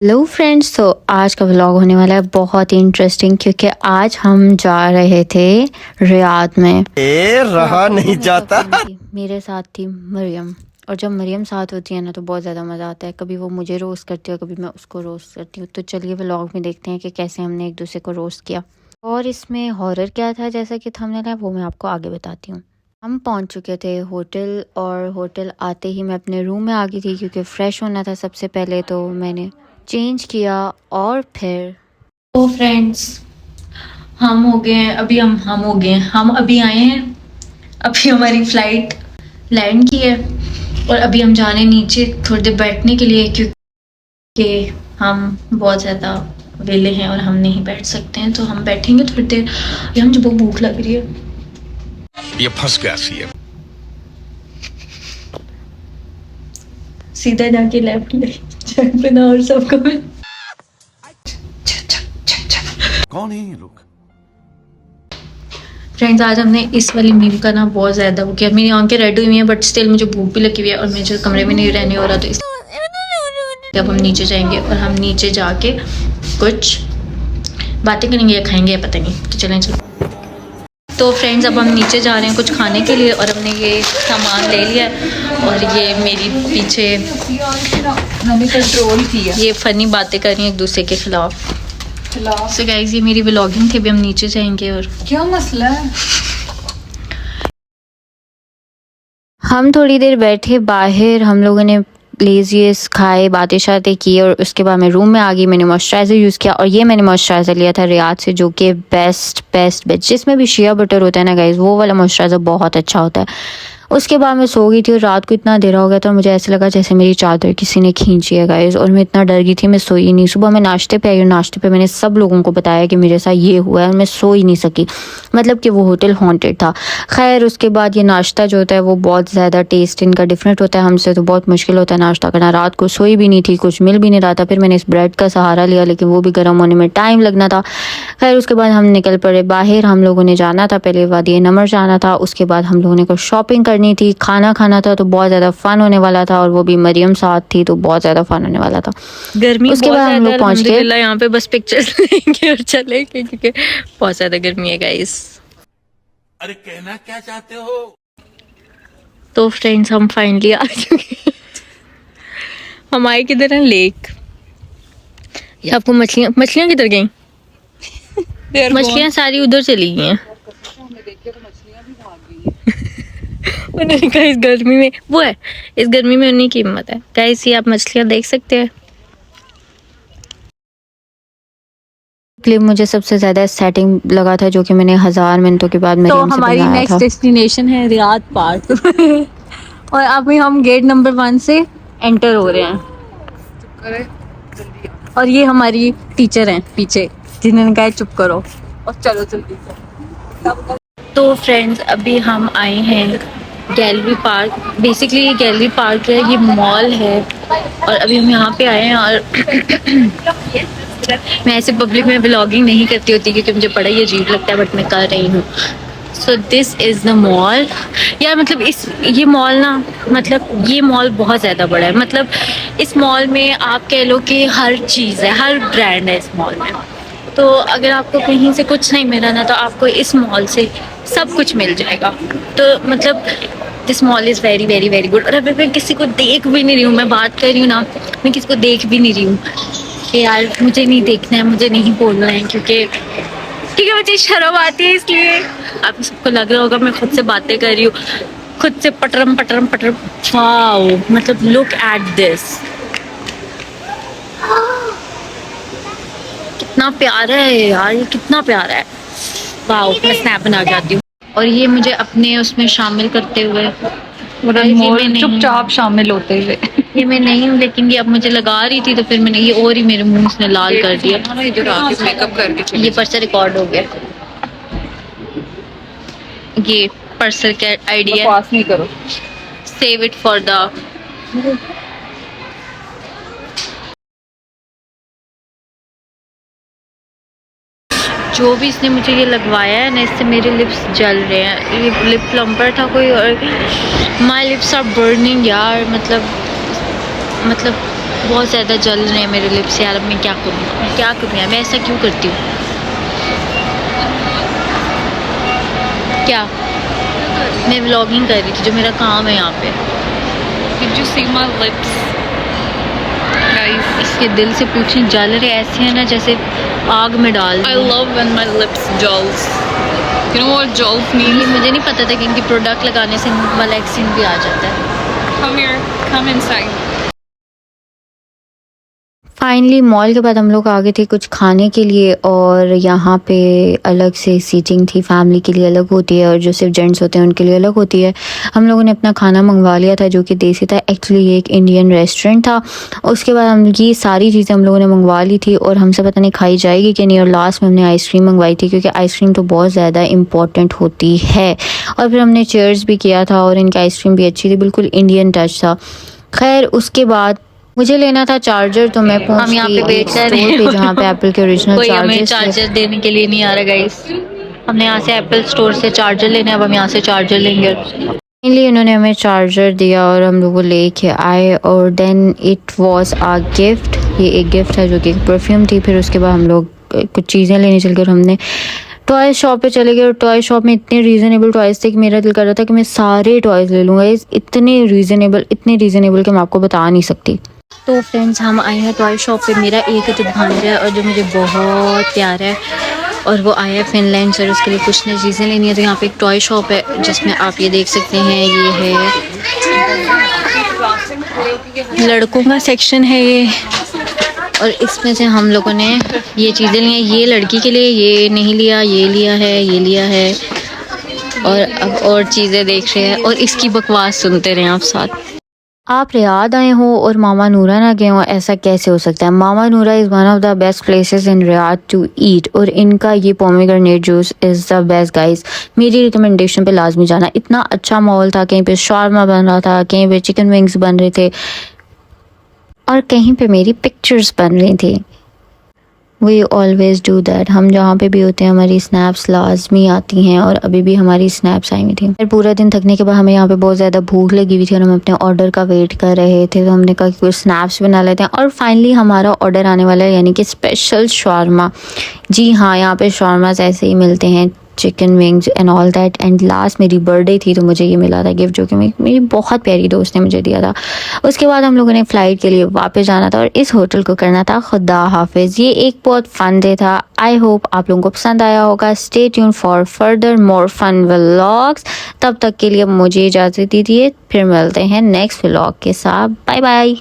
Hello friends, तो आज का व्लॉग होने वाला है बहुत ही इंटरेस्टिंग क्योंकि आज हम जा रहे थे रियाद में। रहा नहीं जाता। मेरे साथ थी मरियम, और जब मरियम साथ होती है ना तो बहुत ज़्यादा मज़ा आता है। कभी वो मुझे रोस्ट करती है, कभी मैं उसको रोस्ट करती हूँ। तो चलिए व्लॉग में देखते हैं कि कैसे हमने एक दूसरे को रोस्ट किया। और इसमें हॉरर क्या था जैसा कि थंबनेल है वो मैं आपको आगे बताती हूँ। हम पहुंच चुके थे होटल, और होटल आते ही मैं अपने रूम में आ गई थी क्योंकि फ़्रेश होना था सबसे पहले। तो मैंने चेंज किया और फिर तो फ्रेंड्स, हम हो गए हैं अभी हम हो गए हैं, हम अभी आए हैं। अभी हमारी फ्लाइट लैंड की है और अभी हम जा रहे हैं नीचे थोड़ी देर बैठने के लिए, क्योंकि हम बहुत ज़्यादा वेले हैं और हम नहीं बैठ सकते हैं। तो हम बैठेंगे थोड़ी देर। ये मुझे बहुत भूख लग रही है। ये फंस गया सी है। सीधा जाके लेफ्ट ले बना और सबको कौन है ये लोग? फ्रेंड्स, आज हमने इस वाली मीम का ना बहुत ज़्यादा वो किया। मेरी आंखें रेड हुई हैं बट स्टिल मुझे भूख भी लगी हुई है और मुझे कमरे में नहीं रहने हो रहा। तो इस अब हम नीचे जाएंगे और हम नीचे जाके कुछ बातें करेंगे या खाएंगे या पता नहीं। तो चलें चलो। तो फ्रेंड्स, अब हम नीचे जा रहे हैं कुछ खाने के लिए और हमने ये सामान ले लिया है। और ये मेरी पीछे मैंने कंट्रोल किया। ये फनी बातें कर रही हैं एक दूसरे के खिलाफ। सो गाइस, ये मेरी व्लॉगिंग थी। अभी हम नीचे जाएंगे। और क्या मसला है? हम थोड़ी देर बैठे बाहर, हम लोगों ने लेजियस खाए, बातें शातें की, और उसके बाद मैं रूम में आ गई। मैंने मॉइस्चराइज़र यूज़ किया, और ये मैंने मॉइस्चराइज़र लिया था रियाद से, जो कि बेस्ट जिसमें भी शिया बटर होता है ना गाइस, वो वाला मॉइस्चराइज़र बहुत अच्छा होता है। उसके बाद मैं सो गई थी और रात को इतना अंधेरा हो गया था और मुझे ऐसा लगा जैसे मेरी चादर किसी ने खींची है गाइस, और मैं इतना डर गई थी, मैं सोई नहीं। सुबह मैं नाश्ते पे आई और नाश्ते पे मैंने सब लोगों को बताया कि मेरे साथ ये हुआ है और मैं सो ही नहीं सकी, मतलब कि वो होटल हॉन्टेड था। खैर, उसके बाद ये नाश्ता जो होता है वो बहुत ज़्यादा टेस्ट इनका डिफरेंट होता है हमसे, तो बहुत मुश्किल होता है नाश्ता करना। रात को सोई भी नहीं थी, कुछ मिल भी नहीं रहा था। फिर मैंने इस ब्रेड का सहारा लिया, लेकिन वो भी गर्म होने में टाइम लगना था। खैर, उसके बाद हम निकल पड़े बाहर। हम लोगों ने जाना था, पहले वादी नमर जाना था, उसके बाद हम लोगों ने कुछ शॉपिंग करनी थी, खाना था। तो बहुत ज़्यादा फन होने वाला था, और वो भी मरियम साथ थी तो बहुत ज़्यादा फन होने वाला था। गर्मी उसके बाद हम लोग पहुँच गए यहाँ पे, बस पिक्चर्स लेंगे और चलेंगे क्योंकि बहुत ज़्यादा गर्मी है गाइस। अरे कहना क्या चाहते हो? तो फ्रेंड्स, हम फाइनली आ चुके हैं। हम आए किधर हैं? लेक। ये आपको मछलियाँ किधर गई? मछलियाँ सारी उधर चली गई हैं। उन्होंने कहा इस गर्मी में वो है, इस गर्मी में उन्हीं की हिम्मत है। गाइस, ये आप मछलियाँ देख सकते हैं। क्लिप मुझे सबसे ज़्यादा सेटिंग लगा था, जो कि मैंने 1000 मिनटों के बाद तो मरियम से हमारी बनवाया नेक्स्ट था। डेस्टिनेशन है रियाद पार्क। और अभी हम गेट नंबर 1 से एंटर हो रहे हैं। और ये हमारी टीचर हैं पीछे, जिन्होंने कहा चुप करो और चलो जल्दी से। तो फ्रेंड्स, अभी हम आए हैं गैलरी पार्क। बेसिकली ये गैलरी पार्क है, ये मॉल है, और अभी हम यहाँ पे आए हैं। और मैं ऐसे पब्लिक में व्लॉगिंग नहीं करती होती क्योंकि मुझे बड़ा ही अजीब लगता है, बट मैं कर रही हूँ। So this is the mall. यार मतलब ये मॉल ना, मतलब ये मॉल बहुत ज़्यादा बड़ा है। मतलब इस मॉल में आप कह लो कि हर चीज़ है, हर ब्रांड है इस मॉल में। तो अगर आपको कहीं से कुछ नहीं मिला ना, तो आपको इस मॉल से सब कुछ मिल जाएगा। तो मतलब this mall is very very very good. और अभी मैं किसी को देख भी नहीं रही हूँ, मैं बात कर रही हूँ ना, मैं किसी को देख भी नहीं रही हूँ कि यार मुझे नहीं देखना है, मुझे नहीं बोलना है, क्योंकि मुझे शर्म आती है। इसलिए आप सबको लग रहा होगा मैं खुद से बातें कर रही हूँ, खुद से पटरम पटरम पटरम। वाओ, मतलब लुक एट दिस, कितना प्यारा है यार, ये कितना प्यारा है। वाओ, मैं स्नैप बना के आती हूँ। और ये मुझे अपने उसमें शामिल करते हुए, चुपचाप शामिल होते हुए। ये मैं नहीं हूँ, लेकिन ये अब मुझे लगा रही थी तो फिर मैंने ये और ही मेरे मुंह से लाल कर दिया। मेकअप करके ये पर्स रिकॉर्ड हो गया। ये पर्सर का आइडिया, पास नहीं करो। सेव इट फॉर द जो भी इसने मुझे ये लगवाया है ना, इससे मेरे लिप्स जल रहे हैं। ये लिप प्लम्पर था कोई, और माय लिप्स आर बर्निंग यार। मतलब बहुत ज़्यादा जल रहे हैं मेरे लिप्स यार। अब मैं क्या करूँ यार, मैं ऐसा क्यों करती हूँ? क्या मैं व्लॉगिंग कर रही थी, जो मेरा काम है यहाँ पे। Did you see my lips? Guys, इसके दिल से पूछें, जल रहे ऐसे हैं ना जैसे आग में डाल I दिए। love when my lips jolts. You know what jolts means? मुझे नहीं पता था कि इनकी प्रोडक्ट लगाने से मलेक्सिन भी आ जाता है। Come here, come inside. Finally mall के बाद हम लोग आ गए थे कुछ खाने के लिए, और यहाँ पे अलग से सीटिंग थी, फैमिली के लिए अलग होती है और जो सिर्फ जेंट्स होते हैं उनके लिए अलग होती है। हम लोगों ने अपना खाना मंगवा लिया था जो कि देसी था। एक्चुअली ये एक इंडियन रेस्टोरेंट था। उसके बाद हम ये सारी चीज़ें हम लोगों ने मंगवा ली थी और हमसे पता नहीं खाई जाएगी कि नहीं, और लास्ट में हमने आइसक्रीम मंगवाई थी क्योंकि आइसक्रीम तो बहुत ज़्यादा इंपॉर्टेंट होती है। और फिर हमने चेयर्स भी किया था और इनकी आइसक्रीम भी अच्छी थी, बिल्कुल इंडियन टच था। खैर उसके बाद मुझे लेना था चार्जर, तो मैं हम यहाँ पे वेट कर रहे स्टोर पे हैं जहाँ पे एप्पल के ओरिजिनल कोई हमें चार्जर चार्जर देने के लिए नहीं आ रहा गाइस। हमने यहाँ से एप्पल स्टोर से चार्जर लेने, अब हम यहाँ से चार्जर लेंगे। फाइनली उन्होंने हमें चार्जर दिया और हम लोग वो लेके आए, और then it was a gift. ये एक गिफ्ट है जो कि परफ्यूम थी। फिर उसके बाद हम लोग कुछ चीज़ें लेने चल गए और हमने टॉय शॉप पे चले गए, और टॉय शॉप में इतने रीज़नेबल टॉयज़ थे कि मेरा दिल कर रहा था कि मैं सारे टॉयज़ ले लूँगा। इतने रीज़नेबल कि मैं आपको बता नहीं सकती। तो फ्रेंड्स हम आए हैं टॉय शॉप पे। मेरा एक तो भांजा है और जो मुझे बहुत प्यारा है, और वो आया है फिनलैंड से, और उसके लिए कुछ नई चीज़ें लेनी है। तो यहाँ पे एक टॉय शॉप है जिसमें आप ये देख सकते हैं, ये है लड़कों का सेक्शन है ये, और इसमें से हम लोगों ने ये चीज़ें ली हैं। ये लड़की के लिए, ये नहीं लिया, ये लिया है, ये लिया है, और अब और चीज़ें देख रहे हैं और इसकी बकवास सुनते रहे आप साथ। आप रियाद आए हो और मामा नूरा ना गए हो, ऐसा कैसे हो सकता है? Mama Noura is one of the best places in Riyadh to eat, और इनका ये pomegranate juice is the best guys. मेरी रिकमेंडेशन पे लाजमी जाना। इतना अच्छा माहौल था, कहीं पे शॉर्मा बन रहा था, कहीं पे चिकन विंग्स बन रहे थे, और कहीं पे मेरी पिक्चर्स बन रही थी। We always do that. हम जहाँ पे भी होते हैं हमारी स्नैप्स लाजमी आती हैं, और अभी भी हमारी स्नैप्स आई हुई थी। फिर पूरा दिन थकने के बाद हमें यहाँ पे बहुत ज़्यादा भूख लगी हुई थी और हम अपने ऑर्डर का वेट कर रहे थे, तो हमने कहा कि कुछ स्नैप्स बना लेते हैं। और फाइनली हमारा ऑर्डर आने वाला है, यानी कि स्पेशल शॉर्मा। जी हाँ, यहाँ पे शॉर्मास ऐसे ही मिलते हैं, chicken wings and all that. And last मेरी बर्थडे थी तो मुझे ये मिला था गिफ्ट, जो कि मेरी बहुत प्यारी दोस्त ने मुझे दिया था। उसके बाद हम लोगों ने फ़्लाइट के लिए वापस जाना था और इस होटल को करना था खुदा हाफिज़। ये एक बहुत फ़न डे था। आई होप आप लोगों को पसंद आया होगा। Stay tune for further more fun vlogs. तब तक के लिए मुझे इजाज़त दीजिए, फिर मिलते हैं नेक्स्ट व्लॉग के साथ। Bye bye.